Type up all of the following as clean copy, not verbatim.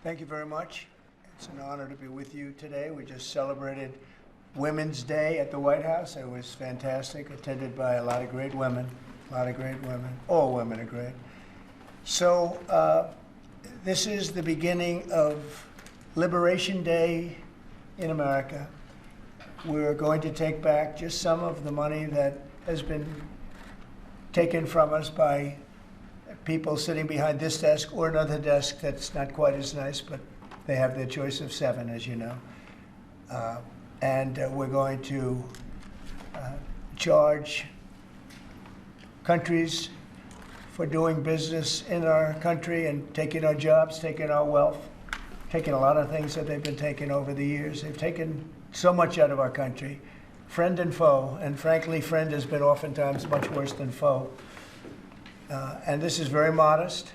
Thank you very much. It's an honor to be with you today. We just celebrated Women's Day at the White House. It was fantastic, attended by a lot of great women, All women are great. So this is the beginning of Liberation Day in America. We're going to take back just some of the money that has been taken from us by people sitting behind this desk or another desk that's not quite as nice, but they have their choice of 7, as you know. And we're going to charge countries for doing business in our country and taking our jobs, taking our wealth, taking a lot of things that they've been taking over the years. They've taken so much out of our country, friend and foe, and frankly, friend has been oftentimes much worse than foe. And this is very modest.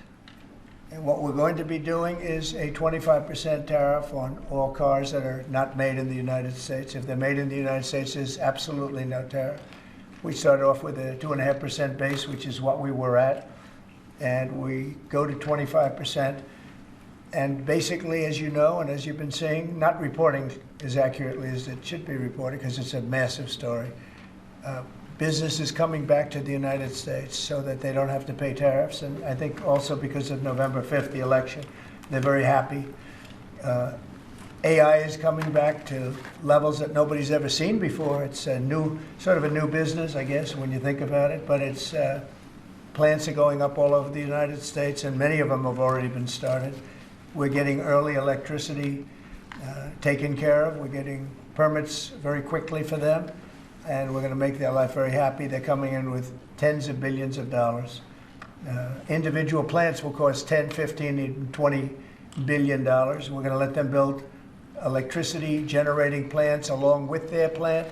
And what we're going to be doing is a 25% tariff on all cars that are not made in the United States. If they're made in the United States, there's absolutely no tariff. We started off with a 2.5% base, which is what we were at, and we go to 25%. And basically, as you know, and as you've been seeing, not reporting as accurately as it should be reported because it's a massive story. Business is coming back to the United States so that they don't have to pay tariffs. And I think also because of November 5th, the election, they're very happy. AI is coming back to levels that nobody's ever seen before. It's a new, sort of a new business, I guess, when you think about it. But it's plants are going up all over the United States, and many of them have already been started. We're getting early electricity taken care of. We're getting permits very quickly for them. And we're going to make their life very happy. They're coming in with tens of billions of dollars. Individual plants will cost 10, 15, even $20 billion. We're going to let them build electricity generating plants along with their plant.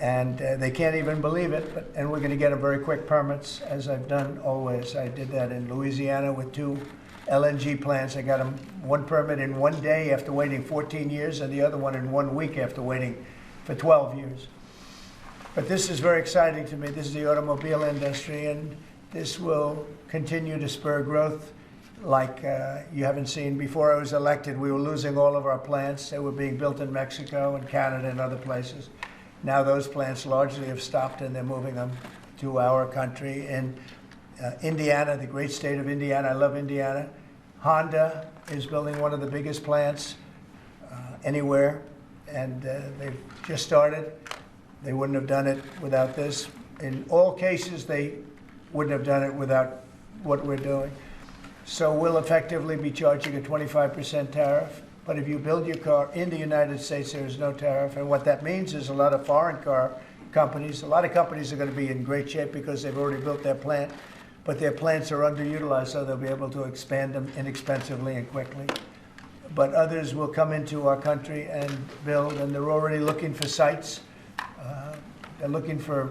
And they can't even believe it. And we're going to get them very quick permits, as I've done always. I did that in Louisiana with 2 LNG plants. I got them one permit in 1 day after waiting 14 years, and the other one in 1 week after waiting for 12 years. But this is very exciting to me. This is the automobile industry, and this will continue to spur growth like you haven't seen. Before I was elected, we were losing all of our plants. They were being built in Mexico and Canada and other places. Now those plants largely have stopped, and they're moving them to our country. In Indiana, the great state of Indiana, I love Indiana. Honda is building one of the biggest plants anywhere, and they've just started. They wouldn't have done it without this. In all cases, they wouldn't have done it without what we're doing. So we'll effectively be charging a 25% tariff. But if you build your car in the United States, there is no tariff. And what that means is a lot of foreign car companies, a lot of companies are going to be in great shape because they've already built their plant. But their plants are underutilized, so they'll be able to expand them inexpensively and quickly. But others will come into our country and build, and they're already looking for sites. They're looking for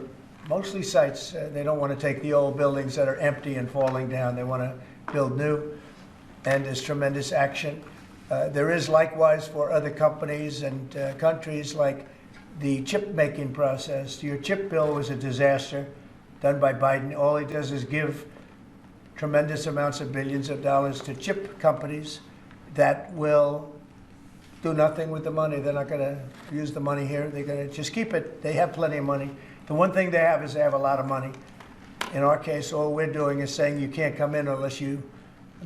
mostly sites. They don't want to take the old buildings that are empty and falling down. They want to build new, and there's tremendous action. There is likewise for other companies and countries like the chip making process. Your chip bill was a disaster done by Biden. All he does is give tremendous amounts of billions of dollars to chip companies that will do nothing with the money. They're not going to use the money here. They're going to just keep it. They have plenty of money. The one thing they have is they have a lot of money. In our case, all we're doing is saying you can't come in unless you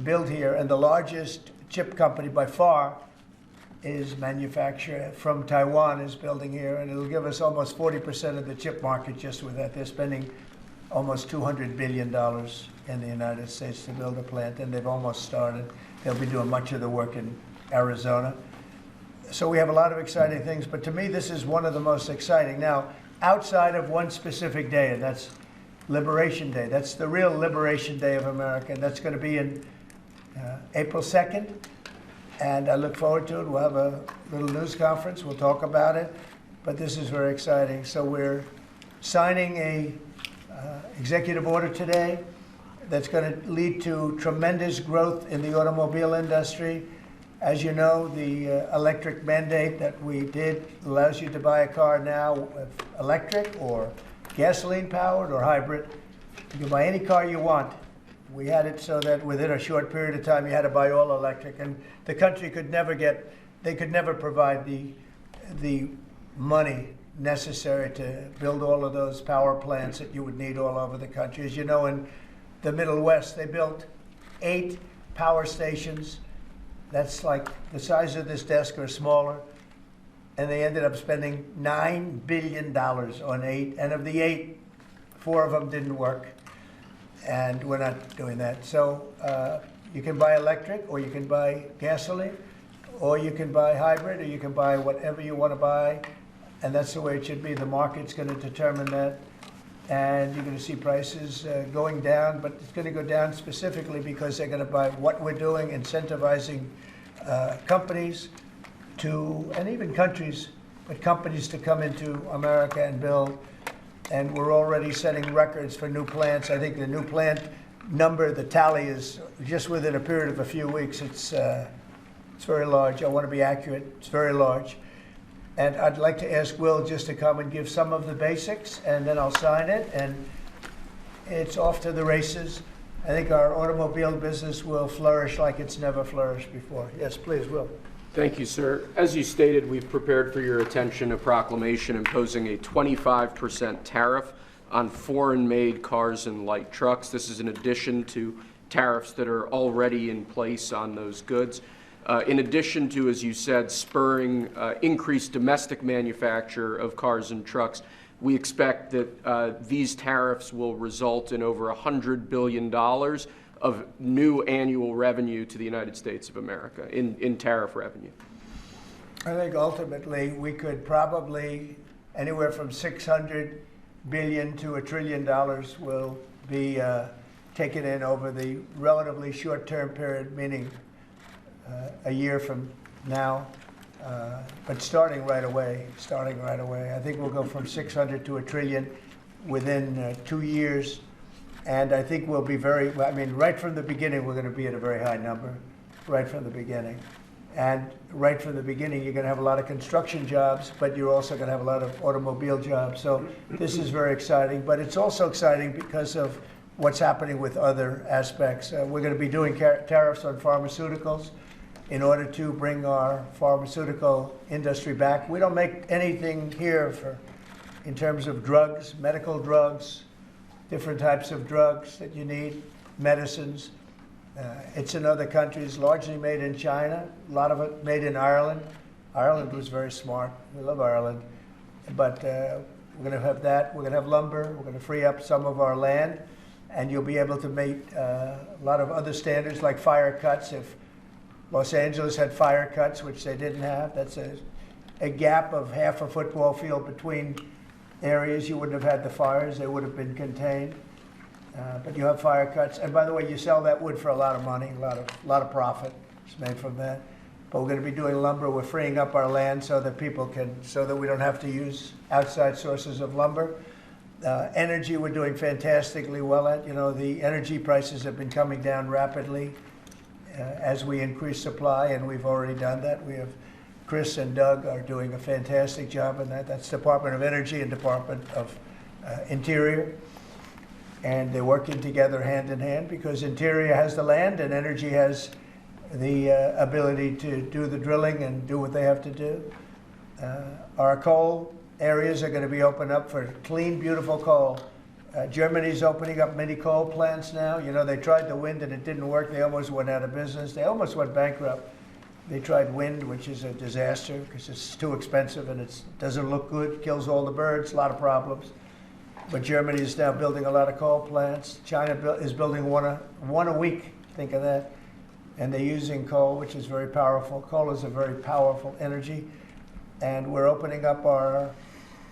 build here. And the largest chip company by far is manufacturer from Taiwan is building here. And it'll give us almost 40% of the chip market just with that. They're spending almost $200 billion in the United States to build a plant. And they've almost started. They'll be doing much of the work in Arizona. So we have a lot of exciting things, but to me, this is one of the most exciting. Now, outside of one specific day, and that's Liberation Day. That's the real Liberation Day of America, and that's going to be in April 2nd, and I look forward to it. We'll have a little news conference. We'll talk about it, but this is very exciting. So we're signing a executive order today that's going to lead to tremendous growth in the automobile industry. As you know, the electric mandate that we did allows you to buy a car now, electric or gasoline powered or hybrid. You can buy any car you want We had it so that within a short period of time you had to buy all electric, and the country could never provide the money necessary to build all of those power plants that you would need all over the country. As you know, in the Middle West, they built 8 power stations. That's like the size of this desk or smaller. And they ended up spending $9 billion on 8. And of the 8, 4 of them didn't work. And we're not doing that. So you can buy electric, or you can buy gasoline, or you can buy hybrid, or you can buy whatever you want to buy. And that's the way it should be. The market's going to determine that. And you're going to see prices going down, but it's going to go down specifically because they're going to buy what we're doing, incentivizing companies to, and even countries, but companies to come into America and build. And we're already setting records for new plants. I think the new plant number, the tally, is just within a period of a few weeks. It's very large. I want to be accurate. It's very large. And I'd like to ask Will just to come and give some of the basics, and then I'll sign it, and it's off to the races. I think our automobile business will flourish like it's never flourished before. Yes, please, Will. Thank you, sir. As you stated, we've prepared for your attention a proclamation imposing a 25% tariff on foreign-made cars and light trucks. This is in addition to tariffs that are already in place on those goods. In addition to, as you said, spurring increased domestic manufacture of cars and trucks, we expect that these tariffs will result in over $100 billion of new annual revenue to the United States of America in tariff revenue. I think ultimately we could probably anywhere from $600 billion to $1 trillion will be taken in over the relatively short-term period, meaning a year from now, but starting right away. I think we'll go from 600 to $1 trillion within 2 years, and I think we'll be right from the beginning, we're going to be at a very high number, right from the beginning. And right from the beginning, you're going to have a lot of construction jobs, but you're also going to have a lot of automobile jobs. So this is very exciting, but it's also exciting because of what's happening with other aspects. We're going to be doing tariffs on pharmaceuticals in order to bring our pharmaceutical industry back. We don't make anything here in terms of drugs, medical drugs, different types of drugs that you need, medicines. It's in other countries, largely made in China, a lot of it made in Ireland. Ireland was very smart. We love Ireland. But we're going to have that. We're going to have lumber. We're going to free up some of our land. And you'll be able to meet a lot of other standards like fire cuts. If Los Angeles had fire cuts, which they didn't have, that's a gap of half a football field between areas. You wouldn't have had the fires. They would have been contained. But you have fire cuts. And by the way, you sell that wood for a lot of money, a lot of profit is made from that. But we're going to be doing lumber. We're freeing up our land so that so that we don't have to use outside sources of lumber. Energy, we're doing fantastically well at. You know, the energy prices have been coming down rapidly as we increase supply, and we've already done that. Chris and Doug are doing a fantastic job in that. That's Department of Energy and Department of Interior. And they're working together hand in hand because Interior has the land and Energy has the ability to do the drilling and do what they have to do. Our coal areas are going to be opened up for clean, beautiful coal. Germany's opening up many coal plants now. You know, they tried the wind and it didn't work. They almost went out of business. They almost went bankrupt. They tried wind, which is a disaster because it's too expensive and it doesn't look good, kills all the birds, a lot of problems. But Germany is now building a lot of coal plants. China is building one a week, think of that. And they're using coal, which is very powerful. Coal is a very powerful energy. And we're opening up our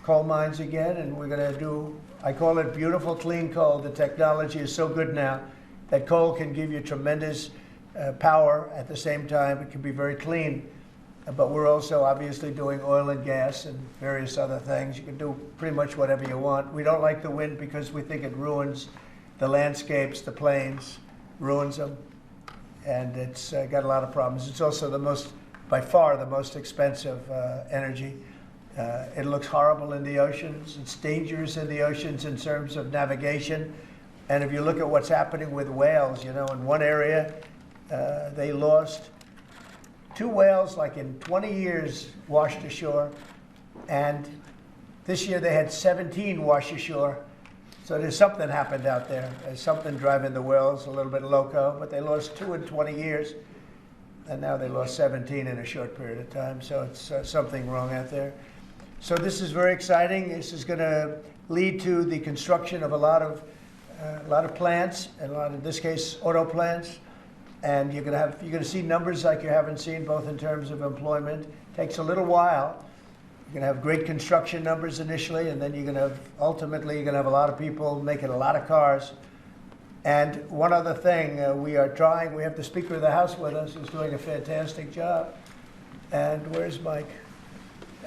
coal mines again, and we're going to do, I call it beautiful, clean coal. The technology is so good now that coal can give you tremendous power at the same time. It can be very clean. But we're also obviously doing oil and gas and various other things. You can do pretty much whatever you want. We don't like the wind because we think it ruins the landscapes, the plains, ruins them. And it's got a lot of problems. It's also by far the most expensive energy. It looks horrible in the oceans. It's dangerous in the oceans in terms of navigation. And if you look at what's happening with whales, you know, in one area, they lost 2 whales, like in 20 years, washed ashore. And this year they had 17 wash ashore. So there's something happened out there. There's something driving the whales a little bit loco, but they lost 2 in 20 years. And now they lost 17 in a short period of time. So it's something wrong out there. So this is very exciting. This is going to lead to the construction of a lot of plants, and in this case, auto plants. And you're going to see numbers like you haven't seen, both in terms of employment. It takes a little while. You're going to have great construction numbers initially, and then ultimately you're going to have a lot of people making a lot of cars. And one other thing, we have the Speaker of the House with us, who's doing a fantastic job. And where's Mike?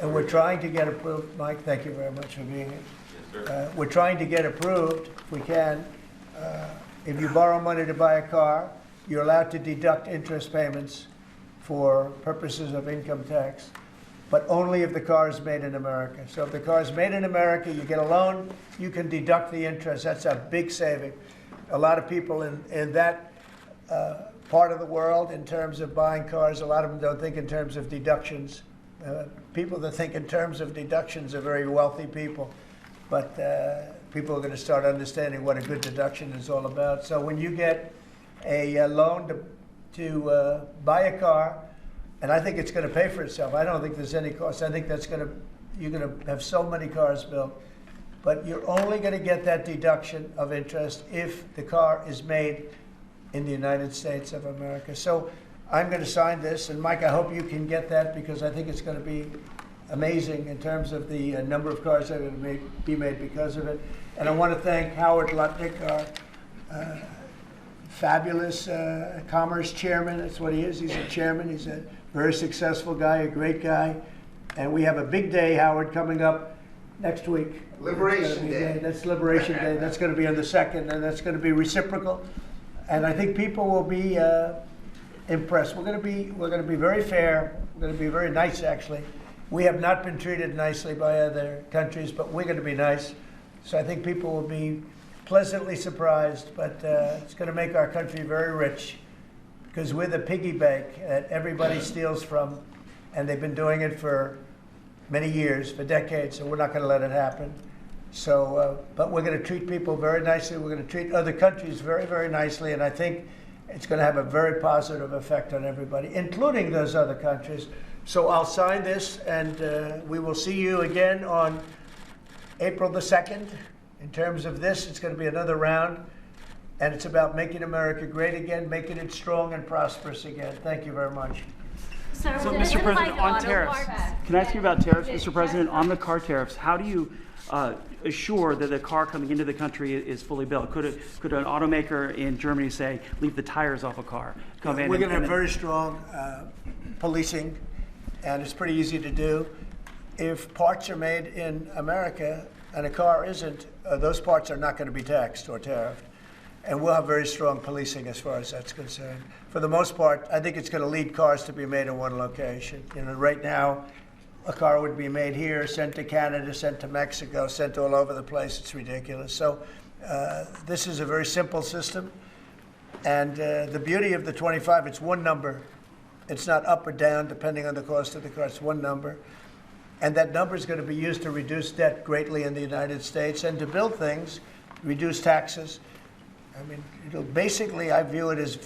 And we're trying to get approved. Mike, thank you very much for being here. We're trying to get approved, if we can. If you borrow money to buy a car, you're allowed to deduct interest payments for purposes of income tax, but only if the car is made in America. So if the car is made in America, you get a loan, you can deduct the interest. That's a big saving. A lot of people in that part of the world, in terms of buying cars, a lot of them don't think in terms of deductions. People that think in terms of deductions are very wealthy people. But people are going to start understanding what a good deduction is all about. So when you get a loan to buy a car, and I think it's going to pay for itself. I don't think there's any cost. I think you're going to have so many cars built. But you're only going to get that deduction of interest if the car is made in the United States of America. So I'm going to sign this, and Mike, I hope you can get that, because I think it's going to be amazing in terms of the number of cars that are going to be made because of it. And I want to thank Howard Lutnick, our fabulous commerce chairman. That's what he is. He's a chairman. He's a very successful guy, a great guy. And we have a big day, Howard, coming up next week. Liberation Day. That's Liberation Day. That's going to be on the 2nd, and that's going to be reciprocal. And I think people will be impressed. We're going to be very fair. We're going to be very nice, actually. We have not been treated nicely by other countries, but we're going to be nice. So I think people will be pleasantly surprised, but it's going to make our country very rich, because we're the piggy bank that everybody steals from, and they've been doing it for many years, for decades, so we're not going to let it happen. So, but we're going to treat people very nicely. We're going to treat other countries very, very nicely, and I think it's going to have a very positive effect on everybody, including those other countries. So I'll sign this, and we will see you again on April the 2nd. In terms of this, it's going to be another round, and it's about making America great again, making it strong and prosperous again. Thank you very much. So, Mr. President, on tariffs, can I ask you about tariffs, Mr. President? On the car tariffs, how do you assure that the car coming into the country is fully built? Could an automaker in Germany say, leave the tires off a car? We're going to have very strong policing, and it's pretty easy to do. If parts are made in America and a car isn't, those parts are not going to be taxed or tariffed. And we'll have very strong policing as far as that's concerned. For the most part, I think it's going to lead cars to be made in one location. You know, right now, a car would be made here, sent to Canada, sent to Mexico, sent all over the place. It's ridiculous. So this is a very simple system. And the beauty of the 25, it's one number. It's not up or down depending on the cost of the car. It's one number. And that number is going to be used to reduce debt greatly in the United States and to build things, reduce taxes. I mean, basically, I view it as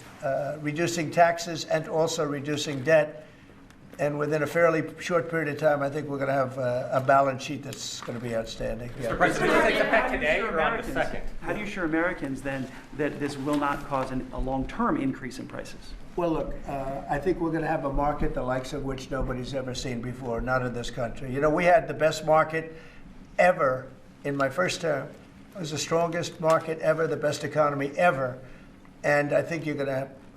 reducing taxes and also reducing debt. And within a fairly short period of time, I think we're going to have a balance sheet that's going to be outstanding. Mr. President, is it effect today or on the 2nd? How do you assure Americans then that this will not cause a long-term increase in prices? Well, look, I think we're going to have a market the likes of which nobody's ever seen before, not in this country. You know, we had the best market ever in my first term. It was the strongest market ever, the best economy ever. And I think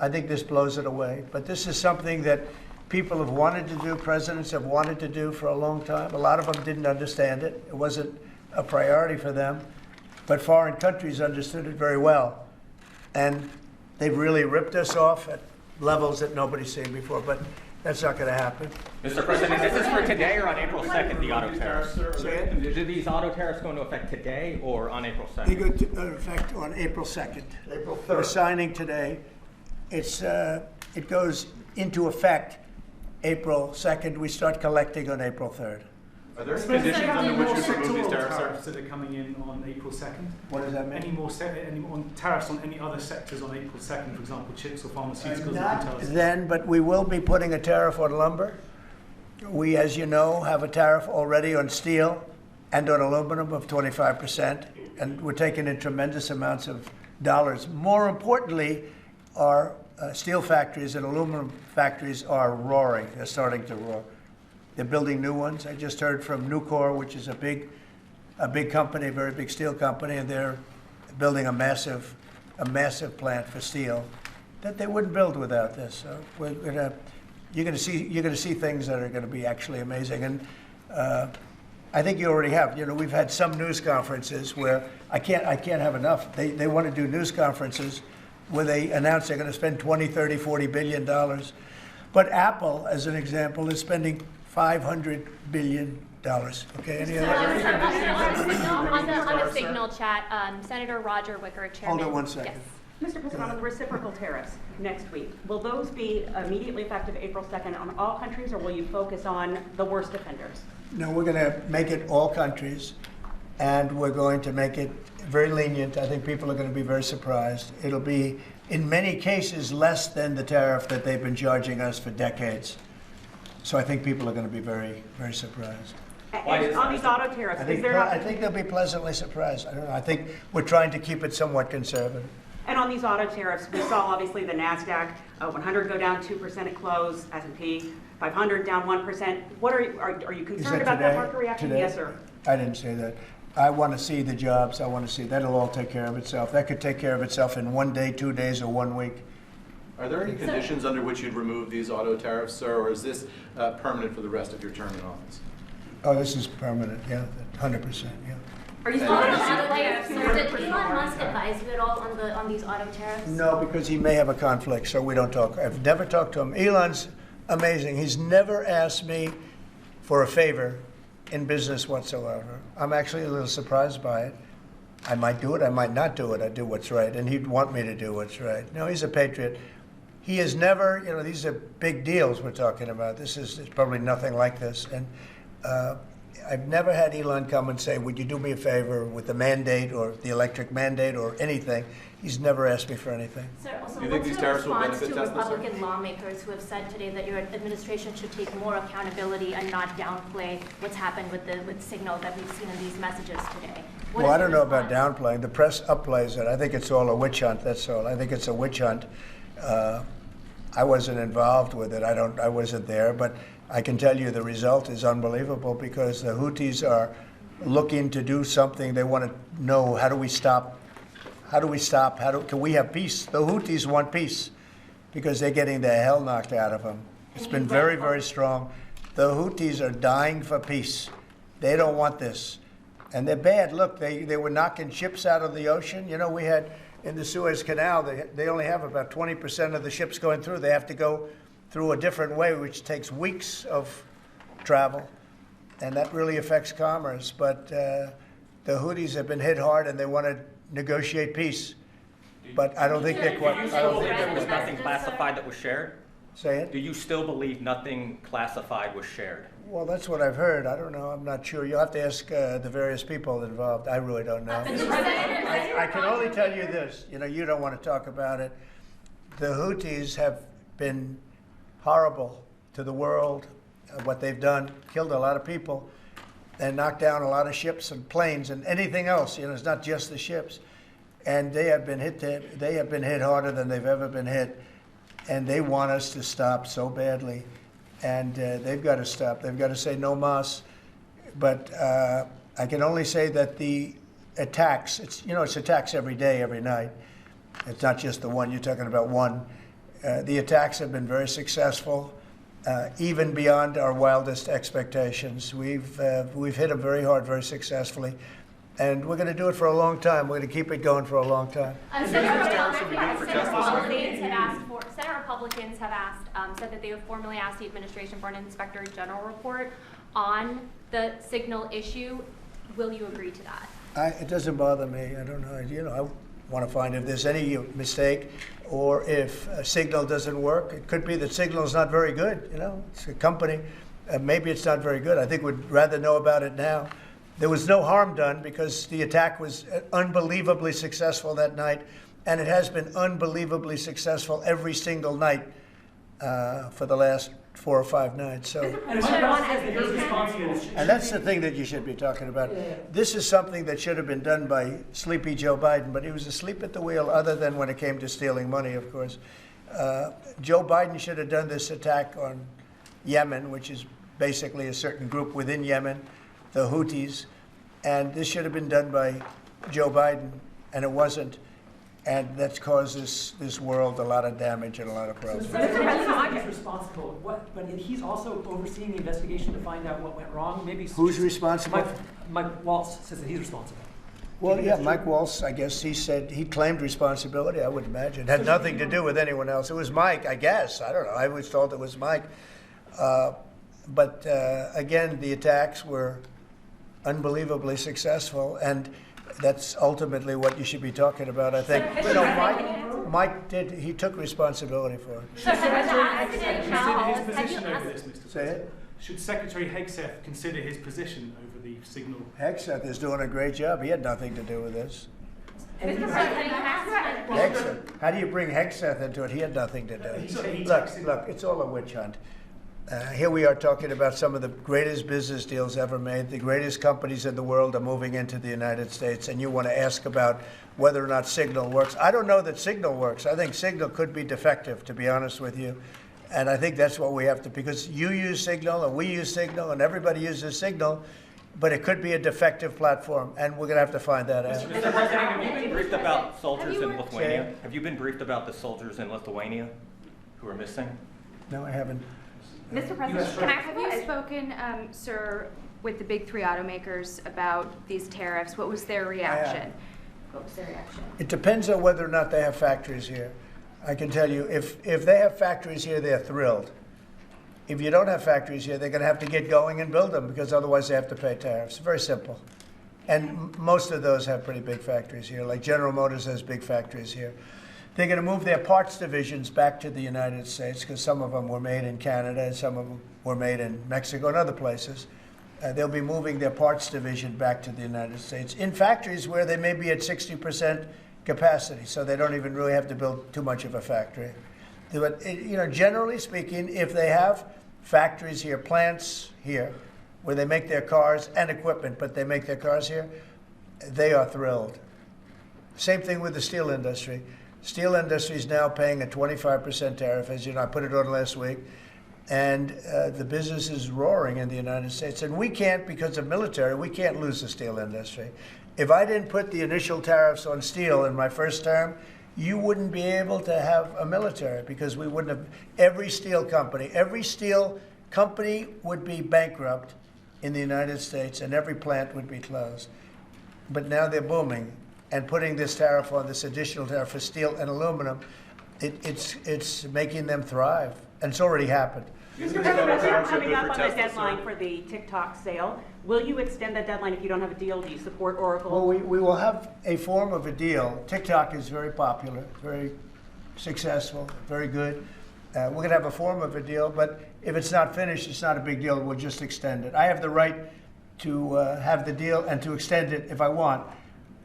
I think this blows it away. But this is something that people have wanted to do, presidents have wanted to do for a long time. A lot of them didn't understand it. It wasn't a priority for them. But foreign countries understood it very well. And they've really ripped us off at levels that nobody's seen before, but that's not going to happen. Mr. President, this is for today or on April 2nd, the auto tariffs? Say it. Do these auto tariffs go into effect today or on April They 2nd? go into effect on April 2nd. April 3rd. We're signing today. It goes into effect April 2nd. We start collecting on April 3rd. Are there any conditions under which you remove these tariffs, that are coming in on April 2nd? What does that mean? Any more tariffs on any other sectors on April 2nd, for example, chips or pharmaceuticals? Not then, but we will be putting a tariff on lumber. We, as you know, have a tariff already on steel and on aluminum of 25%, and we're taking in tremendous amounts of dollars. More importantly, our steel factories and aluminum factories are roaring. They're starting to roar. They're building new ones. I just heard from Nucor, which is a big company, a very big steel company, and they're building a massive plant for steel that they wouldn't build without this. So you're going to see things that are going to be actually amazing. And I think you already have. You know, we've had some news conferences where I can't have enough. They want to do news conferences where they announce they're going to spend 20, 30, 40 billion dollars. But Apple, as an example, is spending $500 billion. Okay, any other? On the Signal chat, Senator Roger Wicker, Chairman. Hold on one second. Yes. Mr. President, on the reciprocal tariffs next week, will those be immediately effective April 2nd on all countries, or will you focus on the worst offenders? No, we're going to make it all countries, and we're going to make it very lenient. I think people are going to be very surprised. It'll be, in many cases, less than the tariff that they've been charging us for decades. So I think people are going to be very, very surprised. And on these auto tariffs, I is think, there I think they'll be pleasantly surprised. I don't know. I think we're trying to keep it somewhat conservative. and on these auto tariffs, we saw obviously the NASDAQ 100 go down 2% at close, S&P 500 down 1%. What are you Is concerned about that market reaction? Today? Yes, sir. I didn't say that. I want to see the jobs. I want to see that'll all take care of itself. That could take care of itself in 1 day, 2 days, or 1 week. Are there any conditions under which you'd remove these auto tariffs, sir, or is this permanent for the rest of your term in office? Oh, this is permanent, yeah, 100%, yeah. Are you Did Elon Musk advise you at all on these auto tariffs? No, because he may have a conflict, so we don't talk. I've never talked to him. Elon's amazing. He's never asked me for a favor in business whatsoever. I'm actually a little surprised by it. I might do it, I might not do it. I do what's right, and he'd want me to do what's right. No, he's a patriot. He has never, you know, these are big deals we're talking about. This is probably nothing like this. And I've never had Elon come and say, would you do me a favor with the mandate or the electric mandate or anything. He's never asked me for anything. Sir, also, Do you think what's these your tariffs will response benefit to Tesla, sir? Republican lawmakers who have said today that your administration should take more accountability and not downplay what's happened with Signal that we've seen in these messages today? What Well, is I don't your know about response? downplaying. The press upplays it. I think it's all a witch hunt, that's all. I think it's a witch hunt. I wasn't involved with it. I wasn't there, but I can tell you the result is unbelievable because the Houthis are looking to do something. They want to know, how do we stop? How do we stop? Can we have peace? The Houthis want peace because they're getting the hell knocked out of them. It's been very, very strong. The Houthis are dying for peace. They don't want this. And they're bad. Look, they were knocking ships out of the ocean. You know, we had in the Suez Canal, they only have about 20% of the ships going through. They have to go through a different way, which takes weeks of travel. And that really affects commerce. But the Houthis have been hit hard, and they want to negotiate peace. But I don't think they're quite. Do you still believe there was nothing classified that was shared? Say it? Do you still believe nothing classified was shared? Well, that's what I've heard. I don't know. I'm not sure. You'll have to ask the various people involved. I really don't know. I can only tell you this. You know, you don't want to talk about it. The Houthis have been horrible to the world. What they've done, killed a lot of people, and knocked down a lot of ships and planes and anything else. You know, it's not just the ships. And they have been hit. They have been hit harder than they've ever been hit, and they want us to stop so badly. And they've got to stop. They've got to say no mas. But I can only say that the attacks. It's attacks every day, every night. It's not just the one. You're talking about one. The attacks have been very successful. Even beyond our wildest expectations. We've hit them very hard, very successfully, and we're going to do it for a long Senator Republicans had asked for Republicans have asked, said that they have formally asked the administration for an inspector general report on the signal issue. Will you agree to that? It doesn't bother me. I don't know. I want to find if there's any mistake or if a signal doesn't work. It could be that signal is not very good. It's a company. Maybe it's not very good. I think we'd rather know about it now. There was no harm done because the attack was unbelievably successful that night, and it has been unbelievably successful every single night for the last 4 or 5 nights. So, and that's the thing that you should be talking about. This is something that should have been done by sleepy Joe Biden, but he was asleep at the wheel, other than when it came to stealing money, of course. Joe Biden should have done this attack on Yemen, which is basically a certain group within Yemen, the Houthis, and this should have been done by Joe Biden, and it wasn't. And that's caused this world a lot of damage and a lot of problems. He's responsible, but he's also overseeing the investigation to find out what went wrong. Maybe who's responsible? Mike Waltz says that he's responsible. Well, yeah, Mike Waltz, I guess he said he claimed responsibility. I would imagine it had nothing to do with anyone else. It was Mike, I guess. I don't know. I was told it was Mike. But again, the attacks were unbelievably successful, and that's ultimately what you should be talking about, I think. Mike did, he took responsibility for it. Should Secretary consider his position over this, Mr. Say it? Should Secretary Hegseth consider his position over the signal? Hegseth is doing a great job. He had nothing to do with this. Hegseth. How do you bring Hegseth into it? He had nothing to do. Look, it's all a witch hunt. Here we are talking about some of the greatest business deals ever made. The greatest companies in the world are moving into the United States, and you want to ask about whether or not Signal works. I don't know that Signal works. I think Signal could be defective, to be honest with you. And I think that's what we have to, because you use Signal, and we use Signal, and everybody uses Signal, but it could be a defective platform, and we're going to have to find that out. Mr. President, have you been briefed about soldiers in Lithuania? Have you been briefed about the soldiers in Lithuania who are missing? No, I haven't. Mr. President, have you spoken, sir, with the big 3 automakers about these tariffs? What was their reaction? What was their reaction? It depends on whether or not they have factories here. I can tell you, if they have factories here, they're thrilled. If you don't have factories here, they're going to have to get going and build them, because otherwise they have to pay tariffs. Very simple. And most of those have pretty big factories here, like General Motors has big factories here. They're going to move their parts divisions back to the United States, because some of them were made in Canada and some of them were made in Mexico and other places. They'll be moving their parts division back to the United States in factories where they may be at 60% capacity, so they don't even really have to build too much of a factory. But generally speaking, if they have factories here, plants here, where they make their cars and equipment, but they make their cars here, they are thrilled. Same thing with the steel industry. Steel industry is now paying a 25% tariff, as you know, I put it on last week, and the business is roaring in the United States. And we can't, because of military, we can't lose the steel industry. If I didn't put the initial tariffs on steel in my first term, you wouldn't be able to have a military, because we wouldn't have, every steel company would be bankrupt in the United States, and every plant would be closed. But now they're booming. And putting this tariff on, this additional tariff for steel and aluminum, it's making them thrive. And it's already happened. Mr. President, you're coming up on the deadline for the TikTok sale. Will you extend that deadline if you don't have a deal? Do you support Oracle? Well, we will have a form of a deal. TikTok is very popular, very successful, very good. We're going to have a form of a deal, but if it's not finished, it's not a big deal. We'll just extend it. I have the right to have the deal and to extend it if I want.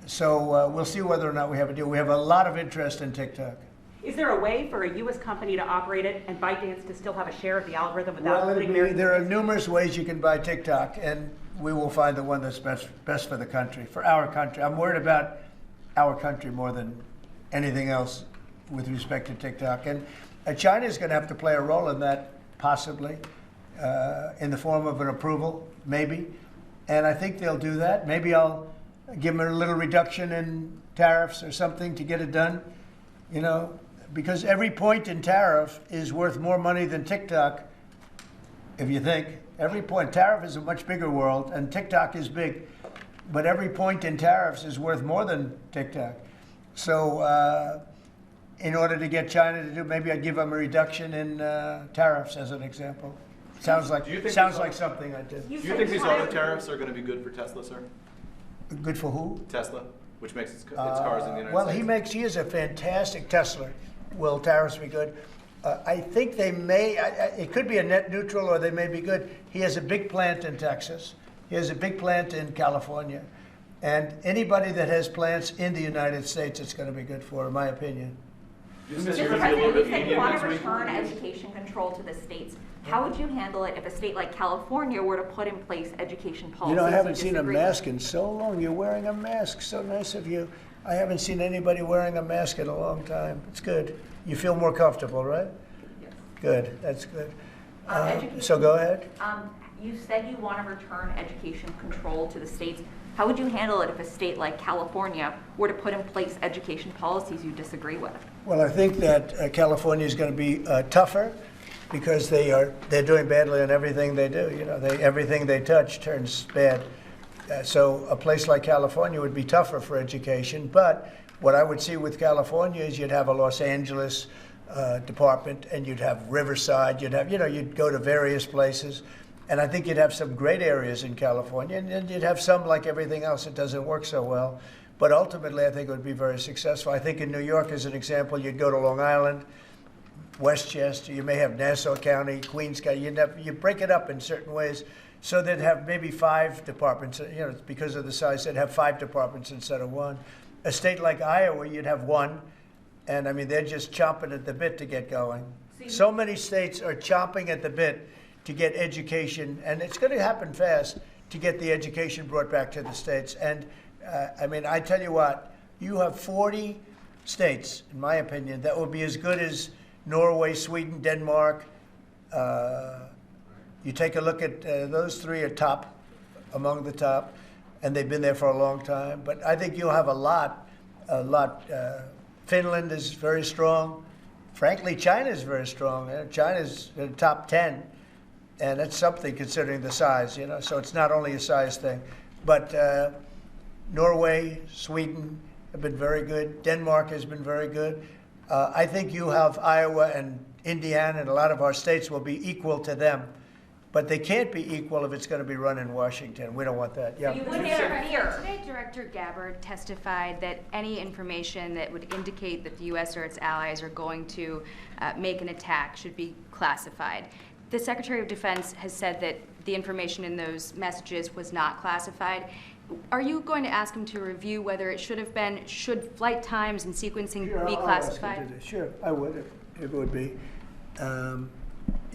So we'll see whether or not we have a deal. We have a lot of interest in TikTok. Is there a way for a U.S. company to operate it and ByteDance to still have a share of the algorithm without putting there are numerous ways you can buy TikTok, and we will find the one that's best for the country, for our country. I'm worried about our country more than anything else with respect to TikTok. And China is going to have to play a role in that, possibly, in the form of an approval, maybe. And I think they'll do that. Maybe I'll give them a little reduction in tariffs or something to get it done, because every point in tariff is worth more money than TikTok, if you think. Every point. Tariff is a much bigger world, and TikTok is big, but every point in tariffs is worth more than TikTok. So in order to get China to do, maybe I'd give them a reduction in tariffs as an example. Sounds like something I did. Do you think these auto tariffs are going to be good for Tesla, sir? Good for who? Tesla, which makes its cars in the United Well, States. he is a fantastic Tesla. Will tariffs be good? I think they may, it could be a net neutral or they may be good. He has a big plant in Texas. He has a big plant in California. And anybody that has plants in the United States, it's going to be good for, in my opinion. Mr. President, you said you want to return education control to the states. How would you handle it if a state like California were to put in place education policies? You know, I haven't seen a disagree mask in so long. You're wearing a mask. So nice of you. I haven't seen anybody wearing a mask in a long time. It's good. You feel more comfortable, right? Yes. Good. That's good. Education- So go ahead. You said you want to return education control to the states. How would you handle it if a state like California were to put in place education policies you disagree with? Well, I think that California is going to be tougher because they're doing badly on everything they do. You know, everything they touch turns bad. So a place like California would be tougher for education. But what I would see with California is you'd have a Los Angeles department, and you'd have Riverside. You'd go to various places. And I think you'd have some great areas in California, and then you'd have some, like everything else, that doesn't work so well. But ultimately, I think it would be very successful. I think in New York, as an example, you'd go to Long Island, Westchester, you may have Nassau County, Queens County. You break it up in certain ways so they'd have maybe 5 departments. Because of the size, they'd have 5 departments instead of 1. A state like Iowa, you'd have 1. And I mean, they're just chomping at the bit to get going. So many states are chomping at the bit to get education, and it's going to happen fast, to get the education brought back to the states. And I mean, I tell you what, you have 40 states, in my opinion, that will be as good as Norway, Sweden, Denmark. You take a look at those 3 are among the top, and they've been there for a long time. But I think you'll have a lot. Finland is very strong. Frankly, China is very strong. China's in the top 10. And that's something considering the size, so it's not only a size thing. But Norway, Sweden have been very good. Denmark has been very good. I think you have Iowa and Indiana, and a lot of our states will be equal to them. But they can't be equal if it's going to be run in Washington. We don't want that. Yeah. Today, Director Gabbard testified that any information that would indicate that the U.S. or its allies are going to make an attack should be classified. The Secretary of Defense has said that the information in those messages was not classified. Are you going to ask him to review whether it should have been, should flight times and sequencing be classified? Sure, I would if it would be.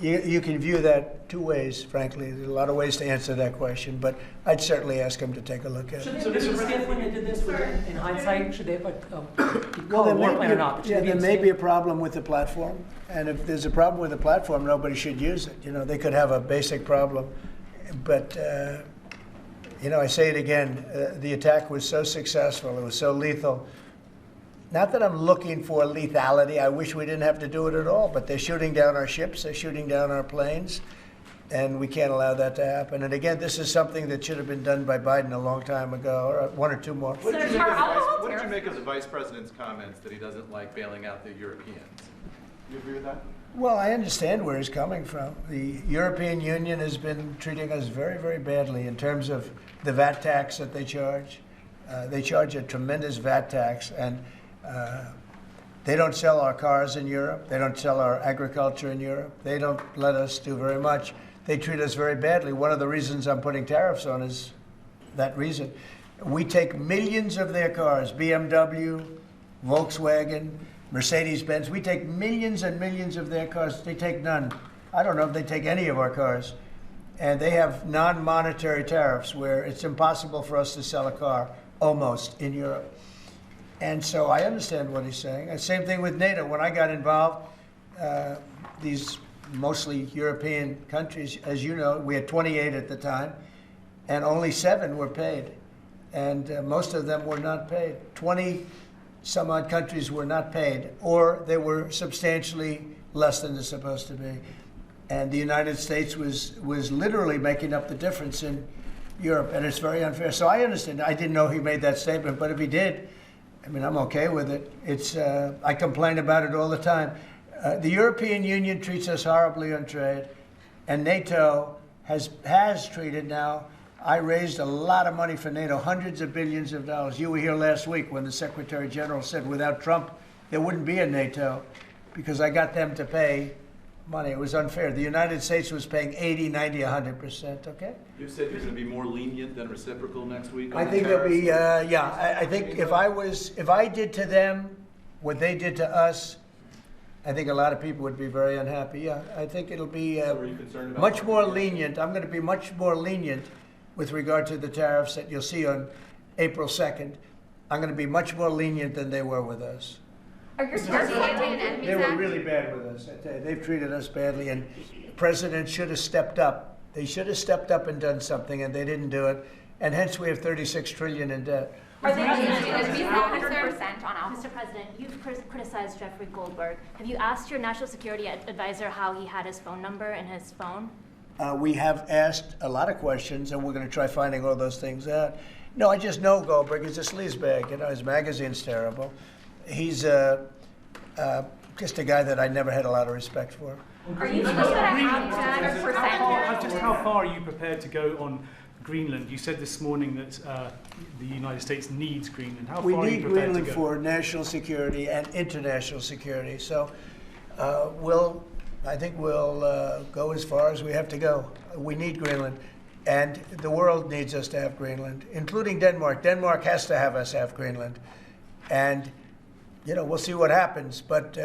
You can view that 2 ways, frankly. There's a lot of ways to answer that question, but I'd certainly ask him to take a look at it. So Mr. President, when they did this, in hindsight, should they have Well, called a war plan or not? there may be a problem with the platform, and if there's a problem with the platform, nobody should use it. They could have a basic problem, but I say it again, the attack was so successful, it was so lethal. Not that I'm looking for lethality. I wish we didn't have to do it at all, but they're shooting down our ships, they're shooting down our planes, and we can't allow that to happen. And again, this is something that should have been done by Biden a long time ago, or 1 or 2 more. What did you make of the Vice President's comments that he doesn't like bailing out the Europeans? You agree with that? Well, I understand where he's coming from. The European Union has been treating us very, very badly in terms of the VAT tax that they charge. They charge a tremendous VAT tax, and they don't sell our cars in Europe. They don't sell our agriculture in Europe. They don't let us do very much. They treat us very badly. One of the reasons I'm putting tariffs on is that reason. We take millions of their cars, BMW, Volkswagen, Mercedes-Benz. We take millions and millions of their cars. They take none. I don't know if they take any of our cars. And they have non-monetary tariffs where it's impossible for us to sell a car, almost, in Europe. And so I understand what he's saying. And same thing with NATO. When I got involved, these mostly European countries, as you know, we had 28 at the time, and only 7 were paid. And most of them were not paid. 20 some odd countries were not paid, or they were substantially less than they're supposed to be. And the United States was literally making up the difference in Europe, and it's very unfair. So I understand. I didn't know he made that statement, but if he did, I mean, I'm okay with it. It's, I complain about it all the time. The European Union treats us horribly on trade, and NATO has treated now. I raised a lot of money for NATO, hundreds of billions of dollars. You were here last week when the Secretary General said without Trump, there wouldn't be a NATO, because I got them to pay money. It was unfair. The United States was paying 80, 90, 100%, okay? You said you're going to be more lenient than reciprocal next week on I the think there'll be, tariffs? yeah, I think if I did to them what they did to us, I think a lot of people would be very unhappy. Yeah, I think it'll be So are you concerned about much more lenient. I'm going to be much more lenient with regard to the tariffs that you'll see on April 2nd. I'm going to be much more lenient than they were with us. Are your They were really bad with us. I tell you, they've treated us badly, and the president should have stepped up. They should have stepped up and done something, and they didn't do it. And hence we have $36 trillion in debt. Are they 100% on alcohol? Mr. President, you've criticized Jeffrey Goldberg. Have you asked your national security advisor how he had his phone number in his phone? We have asked a lot of questions, and we're going to try finding all those things out. No, I just know Goldberg. He's a sleazebag. You know, his magazine's terrible. He's just a guy that I never had a lot of respect for. Are you sure that 100%? Just how far are you prepared to go on Greenland? You said this morning that the United States needs Greenland. How We far are you need prepared Greenland to go? for national security and international security. So I think we'll go as far as we have to go. We need Greenland. And the world needs us to have Greenland, including Denmark. Denmark has to have us have Greenland. And, you know, we'll see what happens. But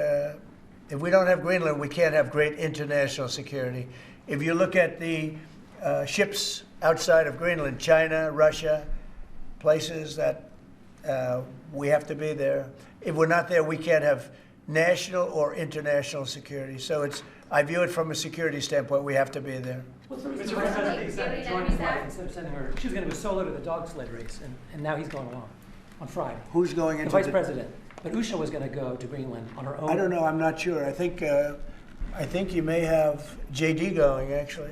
if we don't have Greenland, we can't have great international security. If you look at the ships outside of Greenland, China, Russia, places that we have to be there. If we're not there, we can't have national or international security. So I view it from a security standpoint. We have to be there. What's the reason President decided to join his wife instead of sending her? She was going to go solo to the dog sled race, and now he's going along on Friday. Who's going The into vice president. But Usha was going to go to Greenland on her own. I don't know. I'm not sure. I think you may have JD going, actually.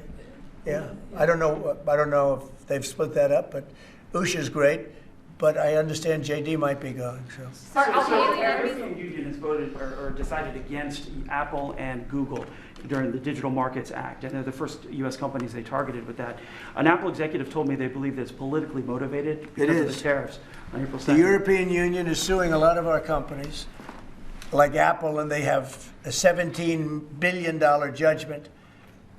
Yeah. I don't know if they've split that up, but Usha's great. But I understand JD might be going. So. The European Union has voted or decided against Apple and Google during the Digital Markets Act, and they're the first U.S. companies they targeted with that. An Apple executive told me they believe that it's politically motivated because of the tariffs on April 2nd. The European Union is suing a lot of our companies, like Apple, and they have a $17 billion judgment.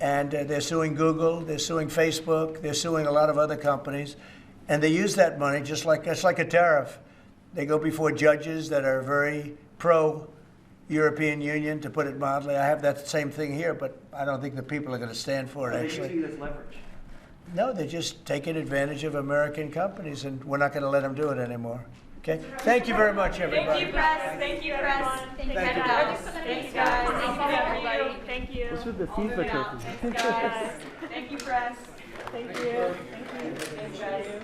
And they're suing Google, they're suing Facebook, they're suing a lot of other companies. And they use that money it's like a tariff. They go before judges that are very pro-European Union, to put it mildly. I have that same thing here, but I don't think the people are going to stand for it, actually. Are they using it as leverage? No, they're just taking advantage of American companies, and we're not going to let them do it anymore. Okay? Thank you very much, everybody. Thank you, press. Thank you, press. Thank you. Thanks, guys. Thank you. Thank you. This was the FIFA trophy. Thanks, guys. Thank you, press. Thank you. Thank you. Thanks, guys.